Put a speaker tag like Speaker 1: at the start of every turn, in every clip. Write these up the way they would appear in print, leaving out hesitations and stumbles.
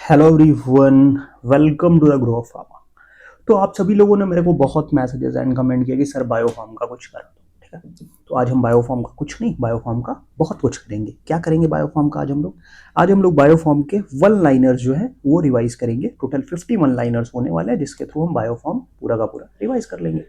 Speaker 1: Hello everyone, welcome to the grow of pharma. तो आप सभी लोगों ने मेरे को बहुत मैसेजेस एंड कमेंट किया कि सर बायोफार्म का कुछ करो। ठीक है, तो आज हम बायोफार्म का कुछ नहीं, बायोफार्म का बहुत कुछ करेंगे। क्या करेंगे बायोफार्म का आज हम लोग बायोफार्म के वन लाइनर्स जो है वो रिवाइज करेंगे। टोटल 51 लाइनर्स होने वाले हैं जिसके थ्रू हम बायोफार्म पूरा का पूरा रिवाइज कर लेंगे।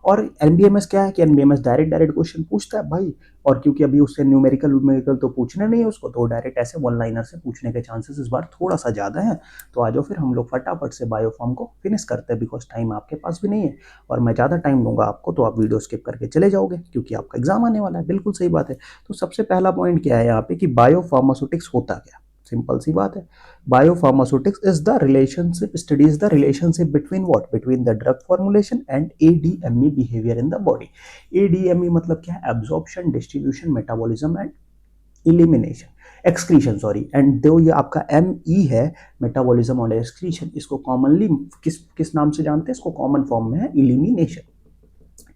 Speaker 1: और एनबीएमएस क्या है कि एनबीएमएस डायरेक्ट डायरेक्ट क्वेश्चन पूछता है भाई। और क्योंकि अभी उससे न्यूमेरिकल तो पूछने नहीं है उसको, तो डायरेक्ट ऐसे वन लाइनर से पूछने के चांसेस इस बार थोड़ा सा ज़्यादा है। तो आ जाओ फिर हम लोग फटाफट से बायोफॉर्म को फिनिश करते हैं, बिकॉज टाइम आपके पास भी नहीं है और मैं ज़्यादा टाइम दूंगा आपको तो आप वीडियो स्किप करके चले जाओगे क्योंकि आपका एग्जाम आने वाला है। बिल्कुल सही बात है। तो सबसे पहला पॉइंट क्या है यहाँ पे कि बायोफार्मास्यूटिक्स होता क्या। सिंपल सी बात है। Biopharmaceutics is the relationship, studies the relationship between what, between the drug formulation and ADME behaviour in the body. ADME मतलब क्या है? Absorption, distribution, metabolism and elimination, excretion sorry. And दो ये आपका एम ई है, मेटाबॉलिज्म और excretion, इसको commonly किस किस नाम से जानते हैं? इसको कॉमन फॉर्म में है इलिमिनेशन।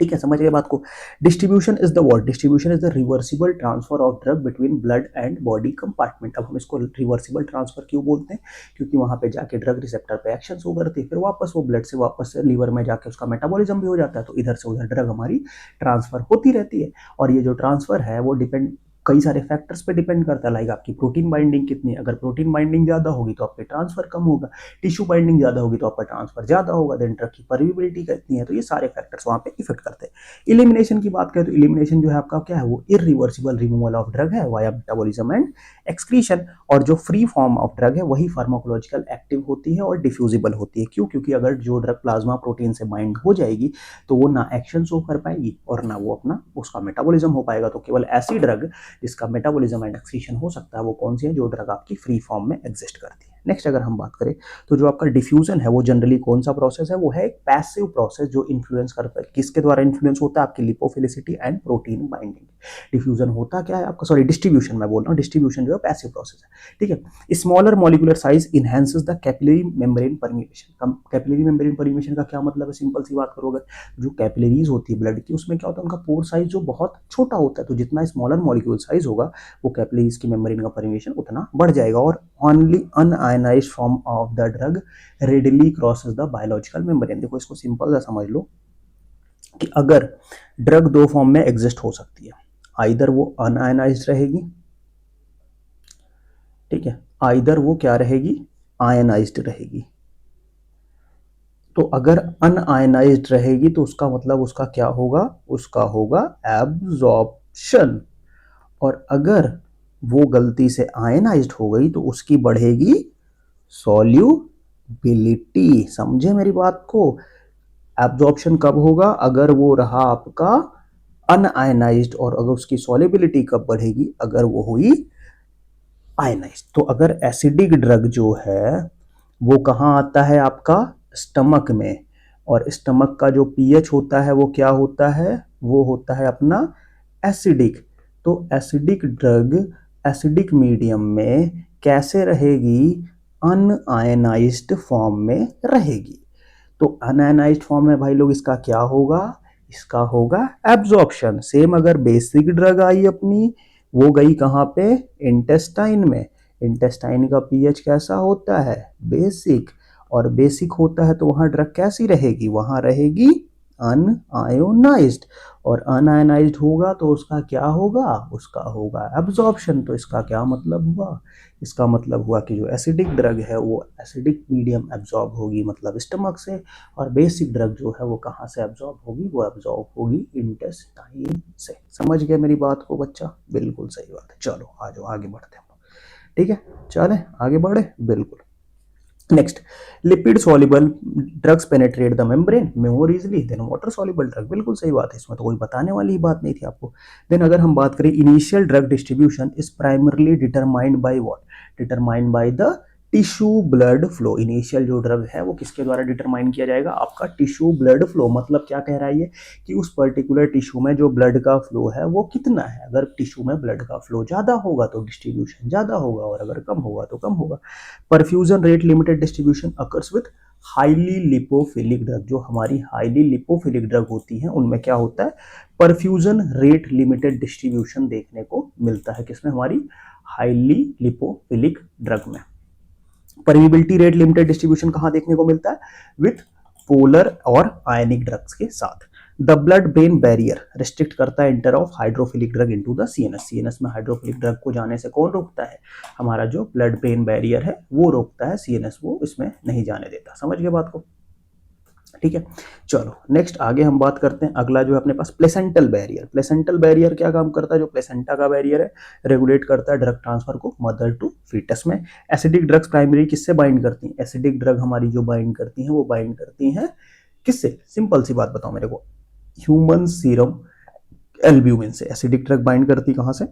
Speaker 1: ठीक है, समझ गए बात को। Distribution is the what, distribution is the reversible transfer of drug between blood and body compartment. अब हम इसको रिवर्सिबल ट्रांसफर क्यों बोलते हैं? क्योंकि वहां पे जाके ड्रग रिसेप्टर पे एक्शन शो करती है, फिर वापस वो ब्लड से वापस से लीवर में जाके उसका मेटाबॉलिज्म भी हो जाता है, तो इधर से उधर ड्रग हमारी ट्रांसफर होती रहती है। और ये जो ट्रांसफर है वो डिपेंड कई सारे फैक्टर्स पे डिपेंड करता है। लाइक आपकी प्रोटीन बाइंडिंग कितनी है, अगर प्रोटीन बाइंडिंग ज्यादा होगी तो आपके ट्रांसफर कम होगा, टिश्यू बाइंडिंग ज्यादा होगी तो आपका ट्रांसफर ज्यादा होगा, देन ड्रग की परमिबिलिटी कितनी है, तो ये सारे फैक्टर्स वहां पे इफेक्ट करते हैं। इलिमिनेशन की बात करें तो इलिमिनेशन जो है आपका क्या है, वो इरिवर्सिबल रिमूवल ऑफ ड्रग है वाया मेटाबॉलिज्म एंड एक्सक्रीशन। और जो फ्री फॉर्म ऑफ ड्रग है वही फार्माकोलॉजिकल एक्टिव होती है और डिफ्यूजिबल होती है। क्यों? क्योंकि अगर जो ड्रग प्लाज्मा प्रोटीन से बाइंड हो जाएगी तो वो ना एक्शन शो कर पाएगी और ना वो अपना उसका मेटाबॉलिज्म हो पाएगा। तो केवल ऐसी ड्रग जिसका मेटाबॉलिज्म एंड एक्सक्रीशन हो सकता है वो कौन सी है? जो ड्रग आपकी फ्री फॉर्म में एग्जिस्ट करती है। नेक्स्ट अगर हम बात करें तो जो आपका डिफ्यूजन है वो जनरली कौन सा प्रोसेस है? वो है एक पैसिव प्रोसेस जो इन्फ्लुएंस करता है। किसके द्वारा इन्फ्लुएंस होता है? आपकी lipophilicity and protein binding. Diffusion होता क्या है आपका, सॉरी डिस्ट्रीब्यूशन मैं बोल रहा हूँ, डिस्ट्रीब्यूशन जो है पैसिव प्रोसेस है। ठीक है। Smaller molecular size enhances the capillary membrane permutation. Capillary membrane permutation का क्या मतलब है? सिंपल सी बात करोगे, जो कैपिलरीज होती है ब्लड की उसमें क्या होता है, उनका पोर साइज जो बहुत छोटा होता है, तो जितना स्मॉलर मॉलिक्यूल साइज होगा वो कैपिलरीज की मेम्ब्रेन का परम्यूटेशन उतना बढ़ जाएगा। और only un-ionised form of the drug readily crosses the biological membrane. देखो इसको सिंपल सा समझ लो कि अगर ड्रग दो फॉर्म में एग्जिस्ट हो सकती है, आइदर वो अनआयनाइज्ड रहेगी, ठीक है, आइदर वो क्या रहेगी, आयनाइज्ड रहेगी। तो अगर अनआयनाइज्ड रहेगी तो उसका मतलब उसका क्या होगा, उसका होगा एब्जॉर्प्शन। और अगर वो गलती से आयनाइज्ड हो गई तो उसकी बढ़ेगी सॉल्युबिलिटी। समझे मेरी बात को? एब्जॉर्प्शन कब होगा? अगर वो रहा आपका अनआयनाइज्ड। और अगर उसकी सॉल्युबिलिटी कब बढ़ेगी? अगर वो हुई आयनाइज्ड। तो अगर एसिडिक ड्रग जो है वो कहाँ आता है? आपका स्टमक में। और स्टमक का जो पीएच होता है वो क्या होता है? वो होता है अपना एसिडिक। तो एसिडिक ड्रग एसिडिक मीडियम में कैसे रहेगी? अनआयनाइज्ड फॉर्म में रहेगी। तो अनआयनाइज्ड फॉर्म में भाई लोग इसका क्या होगा? इसका होगा एब्जॉर्प्शन। सेम अगर बेसिक ड्रग आई अपनी, वो गई कहाँ पे? इंटेस्टाइन में। इंटेस्टाइन का पीएच कैसा होता है? बेसिक। और बेसिक होता है तो वहां ड्रग कैसी रहेगी? वहां रहेगी अनआयोनाइज्ड। और अनआयोनाइज्ड होगा तो उसका क्या होगा? उसका होगा एब्जॉर्प्शन। तो इसका क्या मतलब हुआ? इसका मतलब हुआ कि जो एसिडिक ड्रग है वो एसिडिक मीडियम एब्जॉर्ब होगी, मतलब स्टमक से। और बेसिक ड्रग जो है वो कहाँ से एब्जॉर्ब होगी? वो एब्जॉर्ब होगी इंटेस्टाइन से। समझ गए मेरी बात को बच्चा? बिल्कुल सही बात है। चलो आ जाओ आगे बढ़ते हैं। ठीक है, चले आगे बढ़े। बिल्कुल। Next, lipid soluble drugs penetrate the membrane more easily than water soluble drug. बिल्कुल सही बात है, इसमें तो कोई बताने वाली ही बात नहीं थी आपको। देन अगर हम बात करें, initial drug distribution is primarily determined by what? Determined by the tissue blood flow. Initial जो ड्रग है वो किसके द्वारा डिटरमाइन किया जाएगा? आपका टिश्यू ब्लड फ्लो। मतलब क्या कह रहा है ये कि उस पर्टिकुलर टिश्यू में जो ब्लड का फ्लो है वो कितना है। अगर टिश्यू में ब्लड का फ्लो ज्यादा होगा तो डिस्ट्रीब्यूशन ज्यादा होगा, और अगर कम होगा तो कम होगा। Perfusion rate limited distribution occurs with highly lipophilic drug. जो हमारी हाईली लिपोफिलिक ड्रग होती हैं उनमें क्या होता है? परफ्यूजन रेट लिमिटेड डिस्ट्रीब्यूशन देखने को मिलता है। किसमें? हमारी हाईली लिपोफिलिक ड्रग में। परमिबिलिटी रेट लिमिटेड डिस्ट्रीब्यूशन कहां देखने को मिलता है? विथ पोलर और आयनिक ड्रग्स के साथ। The blood brain barrier restrict करता है enter of hydrophilic drug into the CNS. CNS में हाइड्रोफिलिक ड्रग को जाने से कौन रोकता है? हमारा जो ब्लड ब्रेन बैरियर है वो रोकता है, सीएनएस वो इसमें नहीं जाने देता। समझ गए बात को? ठीक है, चलो नेक्स्ट आगे हम बात करते हैं। अगला जो है अपने पास प्लेसेंटल बैरियर। प्लेसेंटल बैरियर क्या काम करता है? जो प्लेसेंटा का बैरियर है रेगुलेट करता है ड्रग ट्रांसफर को मदर टू फीटस में। एसिडिक ड्रग्स प्राइमरी किससे बाइंड करती हैं? एसिडिक ड्रग हमारी जो बाइंड करती हैं वो बाइंड करती हैं किससे? सिंपल सी बात बताओ मेरे को, ह्यूमन सीरम एल्ब्यूमिन से। एसिडिक ड्रग बाइंड करती कहां से?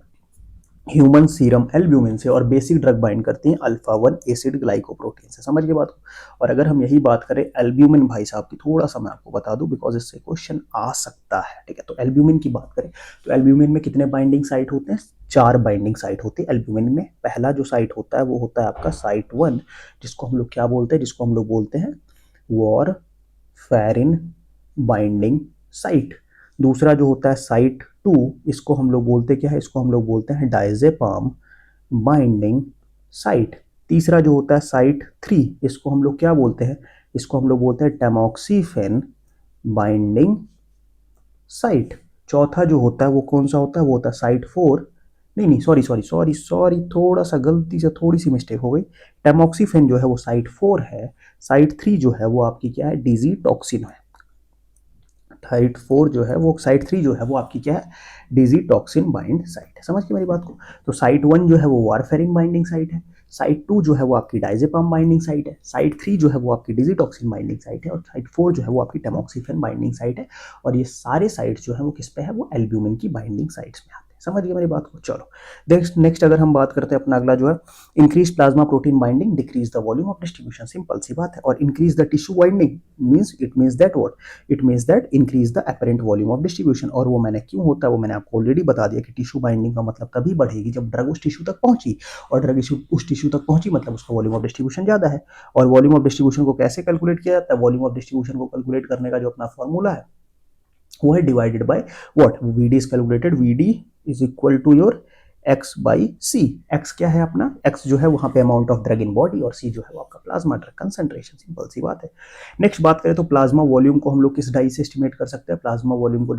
Speaker 1: ह्यूमन सीरम एल्ब्यूमिन से। और बेसिक ड्रग बाइंड करती हैं अल्फा 1 एसिड ग्लाइकोप्रोटीन से। समझ गए बात को? और अगर हम यही बात करें एल्ब्यूमिन भाई साहब की, थोड़ा सा मैं आपको बता दूं बिकॉज इससे क्वेश्चन आ सकता है। ठीक है, तो एल्ब्यूमिन की बात करें तो एल्ब्यूमिन में कितने बाइंडिंग साइट होते हैं? 4 बाइंडिंग साइट होती है एल्ब्यूमिन में। पहला जो साइट होता है वो होता है आपका साइट 1, जिसको हम लोग क्या बोलते हैं? जिसको हम लोग बोलते हैं वॉरफेरिन बाइंडिंग साइट। दूसरा जो होता है साइट 2, इसको हम लोग बोलते क्या है? इसको हम लोग बोलते हैं डायजेपाम बाइंडिंग साइट। तीसरा जो होता है साइट 3, इसको हम लोग क्या बोलते हैं? इसको हम लोग बोलते हैं टैमोक्सिफेन बाइंडिंग साइट। चौथा जो होता है वो कौन सा होता है? वो होता है साइट 4, नहीं सॉरी, थोड़ा सा गलती से थोड़ी सी मिस्टेक हो गई। टैमोक्सिफेन जो है वो साइट 4 है। साइट 3 जो है वो आपकी क्या है? डिजी टॉक्सिन है। साइट 4 जो है वो, साइट 3 जो है वो आपकी क्या है? डिजी टॉक्सिन बाइंड साइट है। समझ के मेरी बात को? तो साइट 1 जो है वो वारफेरिन बाइंडिंग साइट है। साइट 2 जो है वो आपकी डायजेपाम बाइंडिंग साइट है। साइट 3 जो है वो आपकी डिजी टॉक्सिन बाइंडिंग साइट है। और साइट 4 जो है वो आपकी टैमोक्सिफेन बाइंडिंग साइट है। और ये सारे साइट्स जो है वो किस पे है? वो एल्ब्यूमिन की बाइंडिंग साइट्स में आते हैं। समझ गए मेरी बात को? चलो नेक्स्ट अगर हम बात करते हैं अपना अगला जो है increase plasma protein binding, decrease the volume of distribution. Simple सी बात है। और increase the tissue binding means it means that what? It means that increase the apparent volume of distribution. और वो मैंने क्यों होता है वो मैंने आपको ऑलरेडी बता दिया कि टिश्यू बाइंडिंग का मतलब तभी बढ़ेगी जब ड्रग उस टिश्यू तक पहुंची, और ड्रग उस टिश्यू तक पहुंची मतलब उसका वॉल्यूम ऑफ डिस्ट्रीब्यूशन ज्यादा है। और वॉल्यूम ऑफ डिस्ट्रीब्यूशन को कैसे कैलकुलेट किया जाता है? वॉल्यूम ऑफ डिस्ट्रीब्यूशन को कैलकुलेट करने का जो अपना फॉर्मूला है वो है divided by what? VD is calculated, VD is equal to your x by C. x क्या है अपना? x जो है वहां पे amount of drug in body, और c जो है वो आपका प्लाज्मा ड्रग कंसंट्रेशन। सिंपल सी बात है। नेक्स्ट बात करें तो प्लाज्मा वॉल्यूम को हम लोग किस डाई से एस्टिमेट कर सकते हैं? प्लाज्मा वॉल्यूम को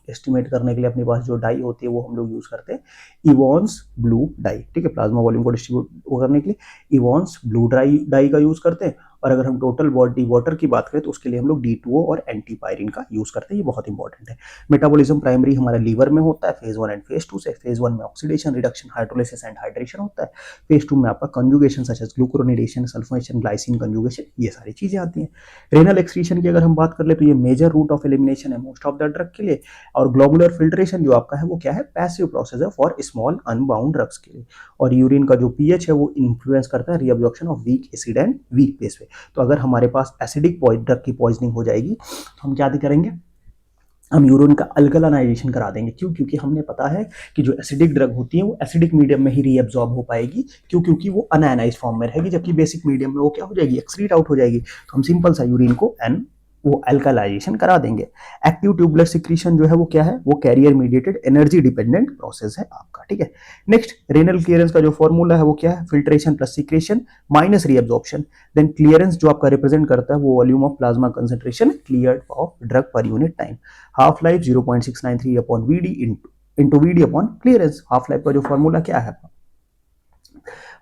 Speaker 1: एस्टिमेट करने के लिए अपने पास जो डाई होती है वो हम लोग यूज करते हैं इवॉन्स ब्लू डाई। ठीक है, प्लाज्मा वॉल्यूम को डिस्ट्रीब्यूट करने के लिए इवॉन्स ब्लू डाई का यूज करते हैं। और अगर हम टोटल बॉडी वाटर की बात करें तो उसके लिए हम लोग D2O और एंटीपायरिन का यूज करते हैं। ये बहुत इंपॉर्टेंट है। मेटाबॉलिज्म प्राइमरी हमारे लीवर में होता है फेज 1 एंड फेज 2 से। फेज 1 में oxidation, reduction, hydrolysis and hydration होता है। फेज 2 में आपका conjugation such as glucuronidation, sulfonation, glycine conjugation, ये सारी चीजें आती हैं। रेनल एक्सक्रीशन की अगर हम बात कर ले तो ये मेजर रूट ऑफ एलिमिनेशन है मोस्ट ऑफ द ड्रग के लिए। और ग्लोबुलर फिल्ट्रेशन जो आपका है वो क्या है? पैसिव प्रोसेस है फॉर स्मॉल अनबाउंड ड्रग्स के लिए। और यूरिन का जो पीएच है वो इन्फ्लुएंस करता है reabsorption of weak acid and weak base पे। तो अगर हमारे पास एसिडिक ड्रग की पॉइजनिंग हो जाएगी तो हम क्या करेंगे? हम यूरिन का अल्कलाइजेशन करा देंगे। क्यों? क्योंकि हमने पता है कि जो एसिडिक ड्रग होती है वो एसिडिक मीडियम में ही रीअब्सॉर्ब हो पाएगी। क्यों? क्योंकि वो अनआयनाइज्ड फॉर्म में रहेगी, जबकि बेसिक मीडियम में वो क्या हो जाएगी? एक्सक्रीट आउट हो जाएगी। तो हम सिंपल सा यूरिन को वो अल्कलाइजेशन करा देंगे। एक्टिव ट्यूबुलर सिक्रीशन जो है वो क्या है? वो carrier mediated energy dependent process है आपका। ठीक है, नेक्स्ट रेनल क्लियरेंस का जो फॉर्मूला है वो क्या है? Filtration plus secretion minus reabsorption. Then clearance जो आपका रिप्रेजेंट करता है वो volume of plasma concentration cleared of drug per unit time. Half life 0.693 upon VD into VD upon clearance. Half life का जो फॉर्मूला क्या है?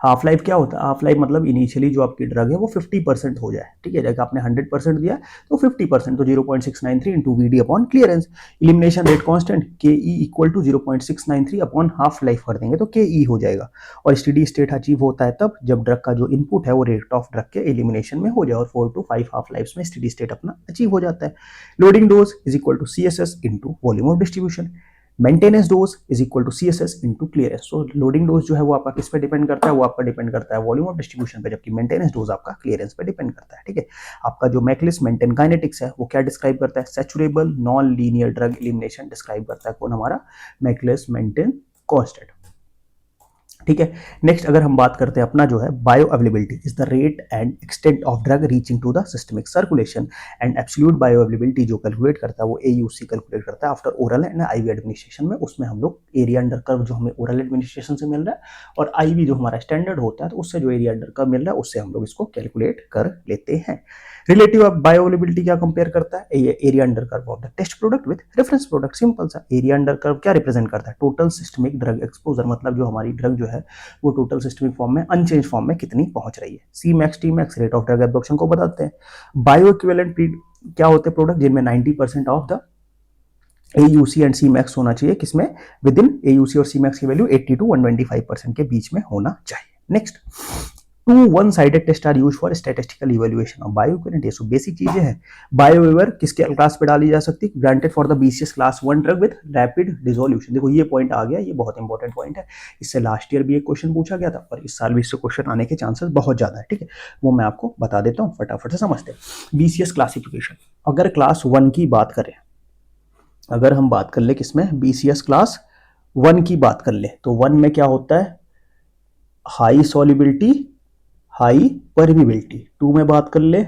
Speaker 1: हाफ लाइफ क्या होता है? हाफ लाइफ मतलब इनिशियली जो आपकी ड्रग है वो 50% हो जाए। ठीक है, जब आपने 100% दिया तो 50%, तो 0.693 into VD upon clearance. Elimination rate constant K E equal to 0.693 upon half life कर देंगे तो के ई हो जाएगा। और स्टेडी स्टेट अचीव होता है तब जब ड्रग का जो इनपुट है वो रेट ऑफ ड्रग के एलिमिनेशन में हो जाए, और 4 to 5 हाफ लाइफ में स्टेडी स्टेट अपना अचीव हो जाता है। Loading dose is equal to CSS into volume of distribution. Maintenance dose is equal to CSS into clearance. So loading dose जो है वो आपका किस पे डिपेंड करता है? वो आपका डिपेंड करता है वॉल्यूम ऑफ डिस्ट्रीब्यूशन पे, जबकि मेंटेनेंस डोज आपका क्लियरेंस पे डिपेंड करता है। ठीक है, आपका जो मैकलिस मेंटेन काइनेटिक्स है वो क्या डिस्क्राइब करता है? Saturable non linear drug elimination describe करता है कौन? हमारा मैकलिस मेंटेन कांस्टेंट। ठीक है। नेक्स्ट अगर हम बात करते हैं अपना जो है bioavailability is the rate and extent of drug reaching to the systemic circulation and absolute bioavailability जो कैलकुलेट करता है वो AUC कैलकुलेट करता है after oral and IV administration में। उसमें हम लोग एरिया अंडर कर्व जो हमें ओरल एडमिनिस्ट्रेशन से मिल रहा है और IV जो हमारा स्टैंडर्ड होता है तो उससे जो एरिया अंडर कर्व मिल रहा है उससे हम लोग इसको कैलकुलेट कर लेते हैं। रिलेटिव बायो अवेलेबिलिटी क्या कंपेयर करता है, area under curve of the test product with reference product. Simple सा, एरिया अंडर कर्व क्या रिप्रेजेंट करता है, टोटल सिस्टमिक ड्रग एक्सपोजर, मतलब जो हमारी ड्रग जो है वो टोटल सिस्टमिक फॉर्म में अनचेंज फॉर्म में कितनी पहुंच रही है। Cmax Tmax rate of drug absorption को बताते हैं। बायो इक्विवेलेंट क्या होते हैं प्रोडक्ट जिनमें 90% of the AUC and Cmax होना चाहिए, किसमें विद इन AUC और Cmax की वैल्यू 80 to 125% के बीच में होना चाहिए। Next, 2 one-sided tests are used for statistical evaluation of bioequivalent। ये सब बेसिक चीजें हैं। बायोवेवर किसके क्लास पे डाली जा सकती है, granted for the BCS class 1 drug with rapid dissolution. देखो ये पॉइंट आ गया, ये बहुत इंपॉर्टेंट पॉइंट है। इससे लास्ट ईयर भी एक क्वेश्चन पूछा गया था और इस साल भी इससे क्वेश्चन आने के चांसेस बहुत ज्यादा है। ठीक है, वो मैं आपको बता देता हूँ, फटाफट से समझते हैं। BCS क्लासिफिकेशन, अगर क्लास 1 की बात करें, अगर हम बात कर ले किसमें, BCS क्लास 1 की बात कर ले तो 1 में क्या होता है, हाई सॉल्युबिलिटी हाई परमिबिलिटी। 2 में बात कर ले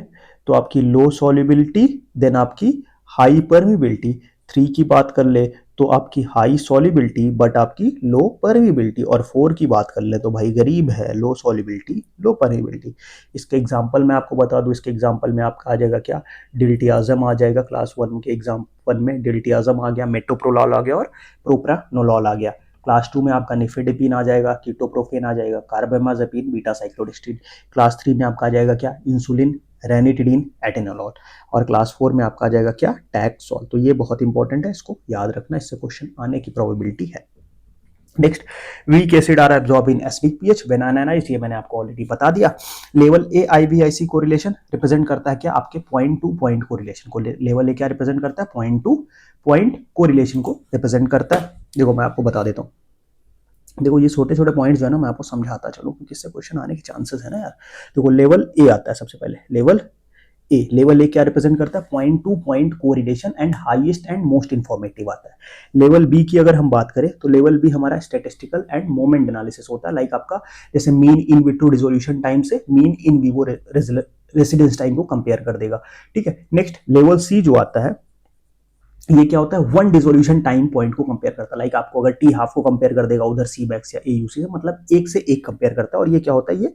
Speaker 1: तो आपकी लो सॉल्युबिलिटी देन आपकी हाई परमिबिलिटी। 3 की बात कर ले तो आपकी हाई सॉल्युबिलिटी बट आपकी लो परमिबिलिटी। और 4 की बात कर ले तो भाई गरीब है, लो सॉल्युबिलिटी लो परमिबिलिटी। इसके एग्जांपल मैं आपको बता दूं, इसके एग्जांपल में आपका आ जाएगा क्या, डिल्टियाजम आ जाएगा। क्लास 1 के एग्जांपल में डिल्टियाजम आ गया, मेटोप्रोलॉल आ गया और प्रोप्रानोलॉल आ गया। क्लास 2 में आपका निफेडिपिन आ जाएगा, कीटोप्रोफेन आ जाएगा, कार्बामाजेपिन, बीटा साइक्लोडिस्ट्रीन। क्लास 3 में आपका आ जाएगा क्या, इंसुलिन, रेनिटिडीन, एटेनोलॉल। और क्लास 4 में आपका आ जाएगा क्या, टैक्सोल। तो ये बहुत इंपॉर्टेंट है, इसको याद रखना, इससे क्वेश्चन आने की प्रोबेबिलिटी है। Next, weak acid are absorb in acidic pH when unionized, ये मैंने आपको ऑलरेडी बता दिया। Level A IVIC correlation represent करता है क्या, आपके पॉइंट टू पॉइंट कोरिलेशन को। लेवल ए क्या रिप्रेजेंट करता है, पॉइंट टू पॉइंट कोरिलेशन को रिप्रेजेंट करता है। देखो मैं आपको बता देता हूँ, देखो ये छोटे छोटे पॉइंट्स जो है ना मैं आपको समझाता चलूं क्योंकि इससे क्वेश्चन आने के चांसेस है ना यार। देखो लेवल ए आता है सबसे पहले, लेवल ए क्या रिप्रेजेंट करता है, point to point correlation and highest and most informative आता है। लेवल बी की अगर हम बात करें तो लेवल बी हमारा स्टैटिस्टिकल एंड मोमेंट एनालिसिस होता है। लाइक आपका जैसे mean in vitro dissolution time से mean in vivo residence time को कंपेयर कर देगा। ठीक है, नेक्स्ट लेवल सी जो आता है ये क्या होता है, वन डिसोल्यूशन टाइम पॉइंट को कंपेयर करता है। लाइक आपको अगर टी हाफ को कंपेयर कर देगा उधर Cmax या AUC से, मतलब एक से एक कंपेयर करता है। और ये क्या होता है, ये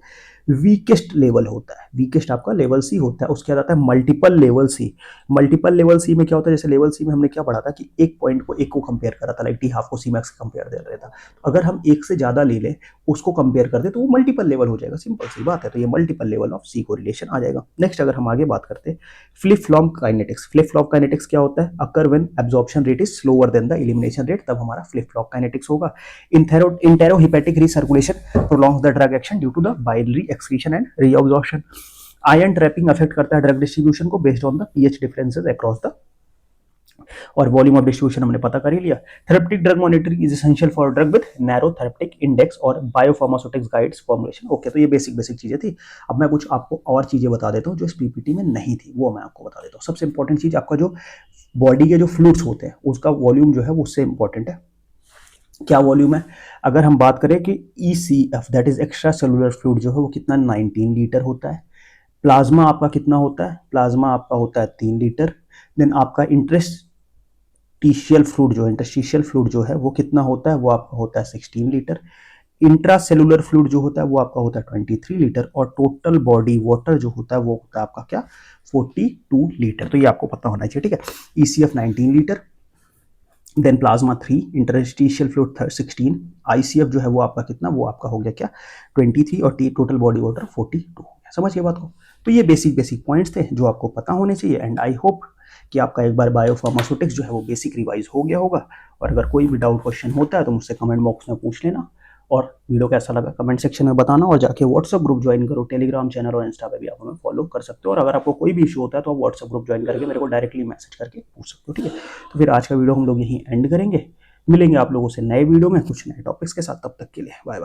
Speaker 1: वीकेस्ट लेवल होता है, वीकेस्ट आपका लेवल सी होता है। उसके बाद आता है मल्टीपल लेवल सी। मल्टीपल लेवल सी में क्या होता है, जैसे लेवल सी में हमने क्या पढ़ा था कि एक पॉइंट को एक को कंपेयर करा था, लाइक टी हाफ को Cmax कंपेयर दे रहा था। तो अगर हम एक से ज्यादा ले लें उसको कंपेयर कर दे तो वो मल्टीपल लेवल हो जाएगा, सिंपल सी बात है। तो ये multiple level of C correlation आ जाएगा। नेक्स्ट अगर हम आगे बात करते हैं flip flop kinetics. Flip flop kinetics क्या होता है, occur when absorption rate is slower than the elimination rate, तब हमारा फ्लिप फ्लॉप काइनेटिक्स होगा। Enterohepatic recirculation prolongs the drug action due to the biliary excretion and reabsorption. Ion trapping affect करता है drug distribution को based on the pH differences across the, और volume of distribution हमने पता कर ही लिया। Therapeutic drug monitoring is essential for drug with narrow therapeutic index और biopharmaceutics guides formulation. Okay, तो ये बेसिक चीजें थी। अब मैं कुछ आपको और चीजें बता देता हूँ जो इस पीपीटी में नहीं थी, वो मैं आपको बता देता हूँ। सबसे इंपॉर्टेंट चीज, आपका जो बॉडी के जो फ्लूइड्स होते हैं उसका वॉल्यूम जो है वो उससे इंपॉर्टेंट है। क्या वॉल्यूम है, अगर हम बात करें कि ECF that is extra cellular fluid जो है वो कितना 19 लीटर होता है। प्लाज्मा आपका कितना होता है, प्लाज्मा आपका होता है 3 लीटर। देन आपका इंटरस्टिशियल फ्लूइड जो है वो कितना होता है, वो आपका होता है 16 लीटर। इंट्रासेलुलर फ्लूइड जो होता है वो आपका होता है 23 लीटर। और टोटल बॉडी वाटर जो होता है वो होता है आपका क्या, 42 लीटर। तो ये आपको पता होना चाहिए। ठीक है, ECF 19 litre, then plasma 3, interstitial fluid 16, ICF जो है वो आपका कितना, वो आपका हो गया क्या 23 और टोटल बॉडी वाटर 42। समझिए बात को। तो ये बेसिक पॉइंट्स थे जो आपको पता होने चाहिए। एंड आई होप कि आपका एक बार बायोफार्मास्यूटिक्स जो है वो बेसिक रिवाइज हो गया होगा। और अगर कोई भी डाउट क्वेश्चन होता है तो मुझसे कमेंट बॉक्स में पूछ लेना। और वीडियो कैसा लगा कमेंट सेक्शन में बताना। और जाके व्हाट्सअप ग्रुप ज्वाइन करो, टेलीग्राम चैनल और इंस्टा पे भी आप हमें फॉलो कर सकते हो। और अगर आपको कोई भी इशू होता है तो आप व्हाट्सअप ग्रुप ज्वाइन करके मेरे को डायरेक्टली मैसेज करके पूछ सकते हो। ठीक है, तो फिर आज का वीडियो हम लोग यहीं एंड करेंगे। मिलेंगे आप लोगों से नए वीडियो में कुछ नए टॉपिक्स के साथ, तब तक के लिए बाय बाय।